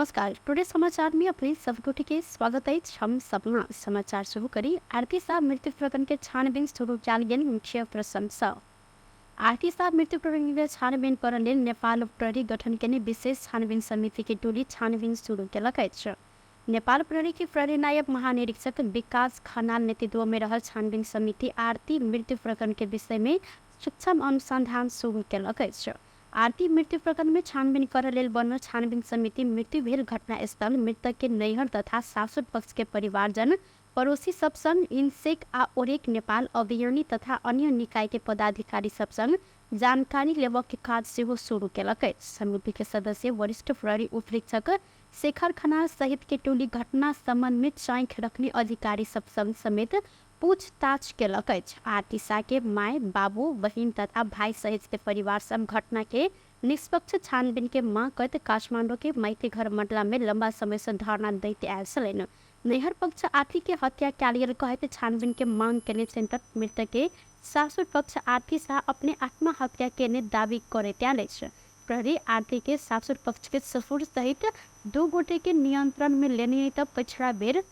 नमस्कार। टुडे समाचार में अपने सबको के स्वागत है। हम सपना समाचार शुरू करी। आरती साहब मृत्यु प्रकरण के छानबीन शुरू किया गेल मुख्य प्रशंसा। आरती साहब मृत्यु प्रकरण के छानबीन करन लेल नेपाल प्रहरी गठन के विशेष छानबीन समिति की टोली छानबीन शुरू केलक अछि। नेपाल प्रहरी के प्रहरी नायब महानिरीक्षक विकास खनाल नेतृत्व में रहल छानबीन समिति आरती मृत्यु प्रकरण के विषय में सूक्ष्म अनुसंधान शुरू केलक अछि। आरती मृत्यु प्रकरण में छानबीन कर लेल बनल छानबीन समिति मृत्यु भेल घटनास्थल, मृतक के नैहर तथा सासुर पक्ष के परिवारजन, पड़ोसी सब संग इनसेक आ ओरेक नेपाल अभियानी तथा अन्य निकाय के पदाधिकारी सब संग जानकारी लेबऽ के काज सेहो शुरू केलक अछि। समिति के सदस्य वरिष्ठ प्रहरी उपरीक्षक शेखर खनाल सहित के टोली घटना संबंध में चाँख रखने अधिकारी सब संग समेत पूछताछ केलक अछि। आरती शाह के माय, बाबू, बहिन तथा भाई सहित के परिवार सब घटना के निष्पक्ष छानबीन के मांग करते काठमांडू के माइती घर मंडला में लंबा समय से धरना दैत आयल छलनि। नैहर पक्ष आरती के हत्या कयल गेल कहते छानबीन के मांग केने सेंटर मृतक के सासुर पक्ष आरती शाह अपने आत्महत्या केने दावी करैत आयल अछि। प्रहरी आरती के सासुर पक्ष के ससुर सहित 2 गोटे के नियंत्रण में लेने तब पिछड़ा बेर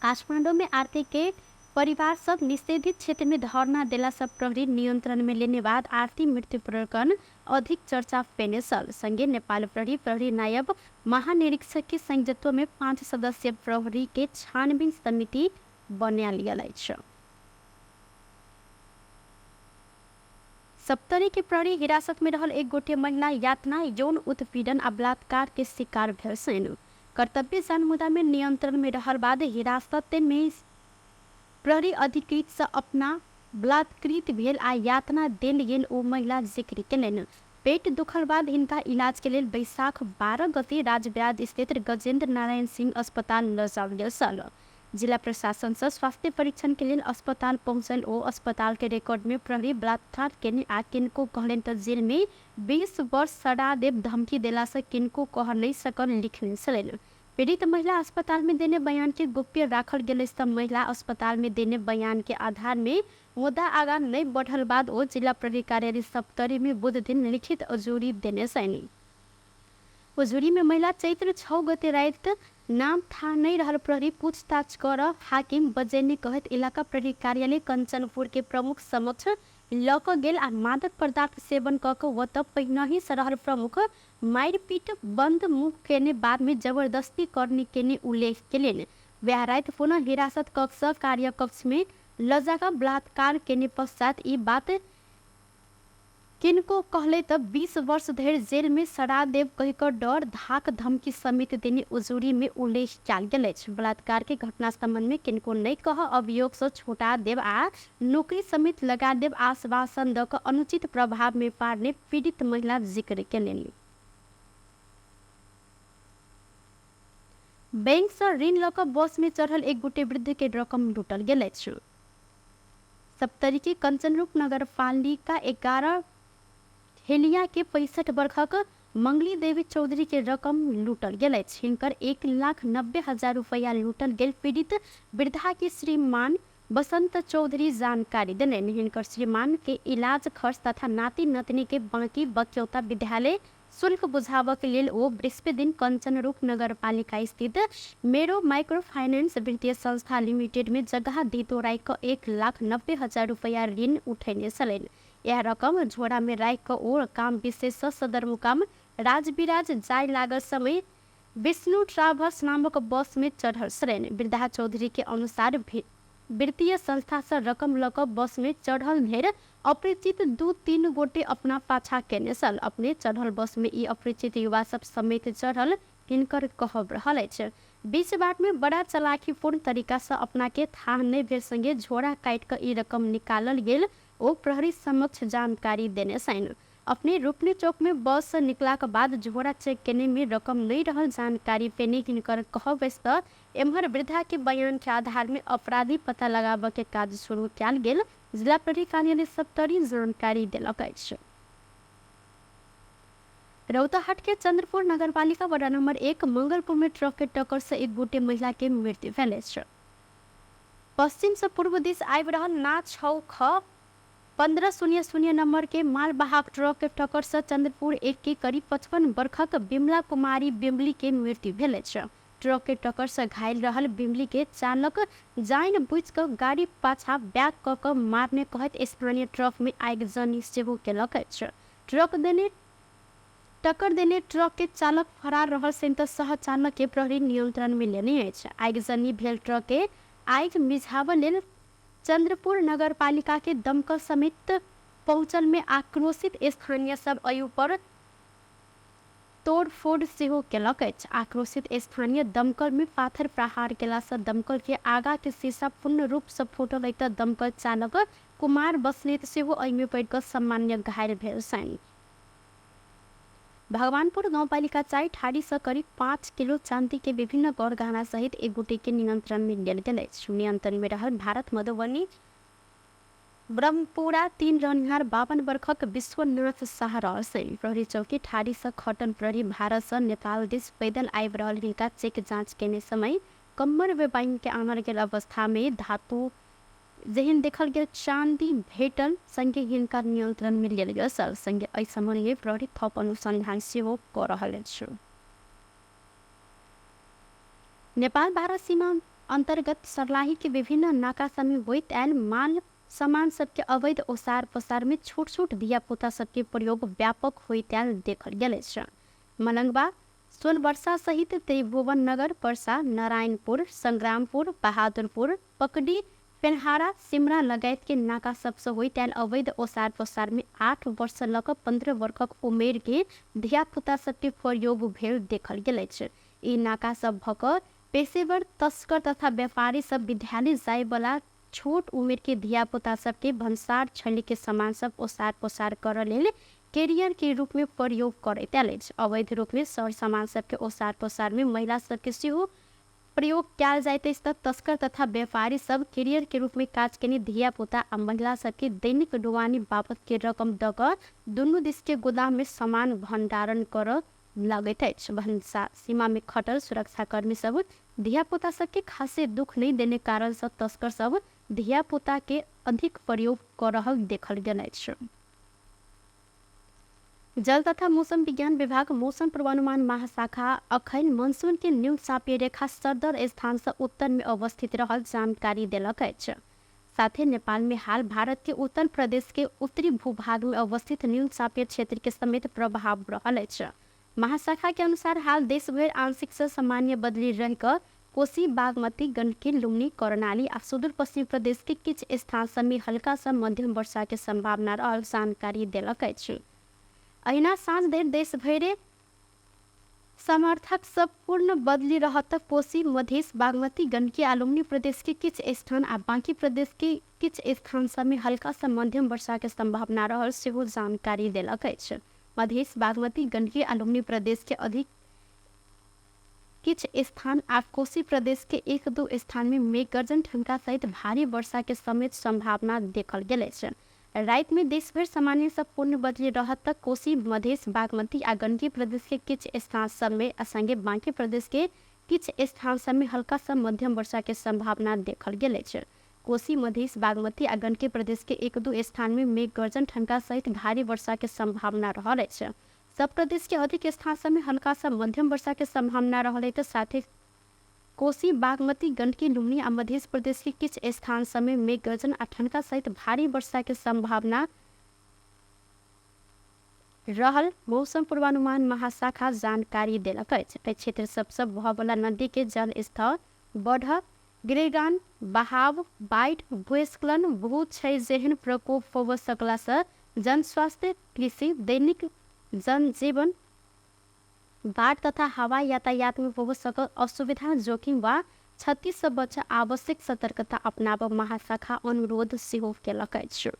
काठमांडू में आरती के परिवार सब निषेधित क्षेत्र में धरना देला सब प्रहरी नियंत्रण में लेने बाद आरती मृत्यु प्रकरण अधिक चर्चा पेने सल। संगे नेपाल प्रहरी नायब महानिरीक्षक के संयुक्तत्व में 5 सदस्यीय प्रहरी के छानबीन समिति बनायल गेल अछि। सप्तरी के प्रहरी हिरासत में रहल 1 गोटे महिला यातना, यौन उत्पीड़न आ बलात्कार के शिकार भेल छनि। कर्तव्य जान मुद्दा में नियंत्रण में रहल बाद हिरासत में प्रहरी अधिकृत से अपना बलात्कृत भेल आ यातना देल गेल ओ महिला जिक्र केलनि। पेट दुखल बाद इनका इलाज के लिए बैसाख 12 गते राजब्याज स्थित गजेंद्र नारायण सिंह अस्पताल ल जाओल गेल छल। जिला प्रशासन से स्वास्थ्य परीक्षण के लिए अस्पताल पहुंचल ओ अस्पताल के रिकॉर्ड में प्रहरी बलात्कार केने आ किनको कहलन त जेल में 20 वर्ष सजा देव धमकी देला से किनको कह नहीं सकल लिखने छलनि। पीड़ित महिला अस्पताल में देने बयान के गोप्य राखल गेल। महिला अस्पताल में देने बयान के आधार में मुद्दा आगा नहीं बढ़ल बाद ओ जिला प्रहरी कार्यालय सप्तरी में बुध दिन लिखित अजूरी देने सैनी। उजूरी में महिला चैत्र 6 गते रात नाम था नहीं रहल प्रहरी पूछताछ कर हाकिम बजेने कहत इलाका प्रहरी कार्यालय कंचनपुर के प्रमुख समक्ष लक गेल आ मादक पदार्थ सेवन कक व तब पहिनही से रहल प्रमुख मारपीट बंद मुख केने बाद में जबरदस्ती करने केने उल्लेख केलनि। वह रात पुनः हिरासत कक्ष कार्य कक्ष में लजाका बलात्कार केने पश्चात ई बात किनको कहले तब 20 वर्ष धरि जेल में सड़ा देव कहिकर डर धाक धमकी समेत देने उजूरी में उल्लेख कयल गेल अछि। बलात्कार के घटना संबंध में किनको नहीं कह अभियोग से छोटा देव आ नौकरी समेत लगा देव आश्वासन द अनुचित प्रभाव में पारने पीड़ित महिला जिक्र केलनि। बैंक से ऋण लक बस में चढ़ल 1 गोटे वृद्ध के रकम लूटल गेल अछि। सप्तरी के कंचनरूप नगर पालिका 11 हेलिया के 65 वर्षक मंगली देवी चौधरी के रकम लूटल गेल अछि। हिनकर 1,90,000 रुपया लूटल गेल पीड़ित वृद्धा के श्रीमान बसंत चौधरी जानकारी देलनि। हिनकर श्रीमान के इलाज खर्च तथा नाती नतनी के बाकी बक्यौता विद्यालय शुल्क बुझाव के लिए ओ बृहस्पति दिन कंचनरूप नगर पालिका स्थित मेरो माइक्रो फाइनेंस वित्तीय संस्था लिमिटेड में जगह दीतो राख 1,90,000 रुपया ऋण उठेने छलनि। यह रकम झोड़ा में राख और काम विशेष सदरमुकाम राजविराज जाय लागल समय विष्णु ट्रावर्स नामक बस में चढ़ल छलनि। वृद्धा चौधरी के अनुसार वित्तीय संस्था से रकम लक बस में चढ़ल ढेर अपरिचित 2-3 गोटे अपना पाछा केने सल। अपने चढ़ल बस में ई अपरिचित युवा सब समेत चढ़ल हिनकर कहब रहल अछि। बीच बाट में बड़ा चालाकीपूर्ण तरीका से अपना के था नहीं भेल संगे झोड़ा काट कर ई रकम निकालल गेल ओ प्रहरी समक्ष जानकारी देने सैन। अपने रूपनी चौक में बस से निकला के बाद झोड़ा चेक केने में रकम नहीं रहल जानकारी पेने हिनकर कहब एम्हर वृद्धा के बयान के आधार में अपराधी पता लगाब के काज शुरू कयल गेल। जिला प्रहरी कार्यालय सप्तरी जानकारी देलक अछि। रौताहाट के चंद्रपुर नगरपालिका वार्ड नंबर 1 मंगलपुर में ट्रक के टक्कर से 1 गोटे महिला के मृत्यु भेल अछि। पश्चिम से पूर्व दिश आबि रहल ना 6 ख 1500 नंबर के मालवाहक ट्रक के टक्कर से चंद्रपुर एक के करीब 55 वर्षक बिमला कुमारी बिमली के मृत्यु भेल अछि। ट्रक के टक्कर से घायल रहल बिमली के चालक जाइन बुझ क गाड़ी पाछा बैक क क मारने कहत स्थानीय ट्रक में आगजनी सेहो केलक अछि। टक्कर देने ट्रक के चालक फरार रहल से सह चालक के प्रहरी नियंत्रण में लेने अछि। आगजनी भेल ट्रक के आगि मिझाबऽ लेल चंद्रपुर नगर पालिका के दमकल समेत पहुंचल में आक्रोशित स्थानीय सब अयु पर तोड़फोड़ सेहो केलक अछि। आक्रोशित स्थानीय दमकल में पाथर प्रहार केला से दमकल के आगा के शीशा पूर्ण रूप से फूटल अछि। दमकल चालक कुमार बसनेत सेहो अइ में पड़ि क सामान्य घायल भेल छनि। भगवानपुर गाउँपालिका 4 ठाड़ी से करीब 5 किलो चांदी के विभिन्न गौर गहना सहित एक गोटे के नियंत्रण में लेल गेल अछि। नियंत्रण में रहल भारत मधुबनी ब्रह्मपुरा 3 रहनिहार 52 वर्षक विश्वनाथ शाह रहल छनि। प्रहरी चौकी ठाड़ी से खटन प्रहरी भारत से नेपाल देश पैदल आबि रहल हिनका चेक जांच केने समय कम्बर वे बाइन के आनल गेल अवस्था में धातु जेहन देखल गेल चांदी भेटल संगे हिनका नियंत्रण में लेल गेल संगे एहि संबंध में प्रहरी थप अनुसंधान सेहो क रहल अछि। नेपाल भारत सीमा अंतर्गत सर्लाही के विभिन्न नाका सब में होइत आयल माल सामान सबके अवैध ओसार पसार में छोट छोट धिया पुता सबके प्रयोग व्यापक होइत आयल देखल गेल अछि। मलंगवा सोनवर्षा सहित त्रिभुवन नगर परसा नारायणपुर संग्रामपुर बहादुरपुर पकड़ी पेन्हारा सिमरा लगायत के नाका सबसे होइत आयल अवैध ओसार पसार में 8 वर्ष लक 15 वर्षक उमेर के धिया पुता सबके प्रयोग भेल देखल गेल अछि। ई नाका सब भक पेशेवर तस्कर तथा व्यापारी सब विद्यालय जाय वाला छोट उमेर के धिया पुता सबके भंसार छली के सामान सब ओसार पसार कर लेल कैरियर के रूप में प्रयोग करैत आयल अछि। अवैध रूप में सर सामान सबके ओसार पसार में महिला सबके सेहो प्रयोग कयल जाइत अछि। तस्कर तथा व्यापारी सब कैरियर के रूप में काज केने धिया पुता आ महिला सबके दैनिक ढुवानी बाबत के रकम द क दुनू दिस के गोदाम में सामान भंडारण कर लगैत अछि। भंसा सीमा में खटल सुरक्षाकर्मी सब धिया पुता सबके खासे दुख नहीं देने कारण से तस्कर सब धिया पुता के अधिक प्रयोग कर रहल देखल गेल अछि। जल तथा मौसम विज्ञान विभाग मौसम पूर्वानुमान महाशाखा अखन मानसून के न्यून चापीय रेखा सदर स्थान से उत्तर में अवस्थित रहल जानकारी देलक अछि। साथे नेपाल में हाल भारत के उत्तर प्रदेश के उत्तरी भूभाग में अवस्थित न्यून चापीय क्षेत्र के समेत प्रभाव रहल अछि। महाशाखा के अनुसार हाल देश भर आंशिक से सामान्य बदली रह क कोसी बागमती गंडकी लुम्बिनी कर्णाली आ सुदूर पश्चिम प्रदेश के किछ स्थान सब में हल्का से मध्यम वर्षा के संभावना रहल जानकारी देलक अछि। अहिना साँझ देर देश भरे समर्थक सब पूर्ण बदली रहत कोसी मधेश बागमती गंडकी आ लुम्बिनी प्रदेश के किछ स्थान आ बाकी प्रदेश के किछ स्थान सब में हल्का से मध्यम वर्षा के संभावना रहल सेहो जानकारी देलक अछि। मधेश बागमती गंडकी आ लुम्बिनी प्रदेश के अधिक किछ स्थान आ कोसी प्रदेश के 1-2 स्थान में मेघ गर्जन ठनका सहित भारी वर्षा के समेत संभावना देखल गेल अछि। रात में देश भर सामान्य से पूर्ण बदली रहत तक कोसी मधेश बागमती आ गंडकी प्रदेश के किछ स्थान सब में संगे बाकी प्रदेश के किछ स्थान सब में हल्का से मध्यम वर्षा के संभावना देखल गेल अछि। कोसी मधेश बागमती आ गंडकी प्रदेश के 1-2 स्थान में मेघ गर्जन ठनका सहित भारी वर्षा के संभावना रहल अछि। सब प्रदेश के अधिक स्थान सब में हल्का से मध्यम वर्षा के संभावना रहल अछि। साथ ही कोसी बागमती गंडकी लुम्बिनी आ मध्य प्रदेश के किछ स्थान सब में मेघ गर्जन आ ठनका सहित भारी वर्षा के संभावना रहल मौसम पूर्वानुमान महाशाखा जानकारी देलक अछि। एहि क्षेत्र सबसे बहय वाला नदी के जल स्तर बढ़ गिरेगान बहाव बाढ़ भूस्खलन बहुत छै जेहन प्रकोप होबऽ सकला से जन स्वास्थ्य कृषि दैनिक जनजीवन बाढ़ तथा हवाई यातायात में हो सकल असुविधा जोखिम व क्षति से बचा आवश्यक सतर्कता अपनाब महाशाखा अनुरोध सेहो केलक अछि।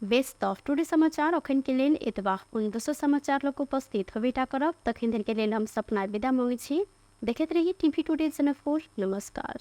बेस्ट ऑफ टुडे समाचार अखन के लेल एतबा उन दोसर समाचार लोग उपस्थित होबेटा करब तखन धरि के लेल हम सपना विदा मांगे छी। देखैत रही टीवी टुडे चैनल 4। नमस्कार।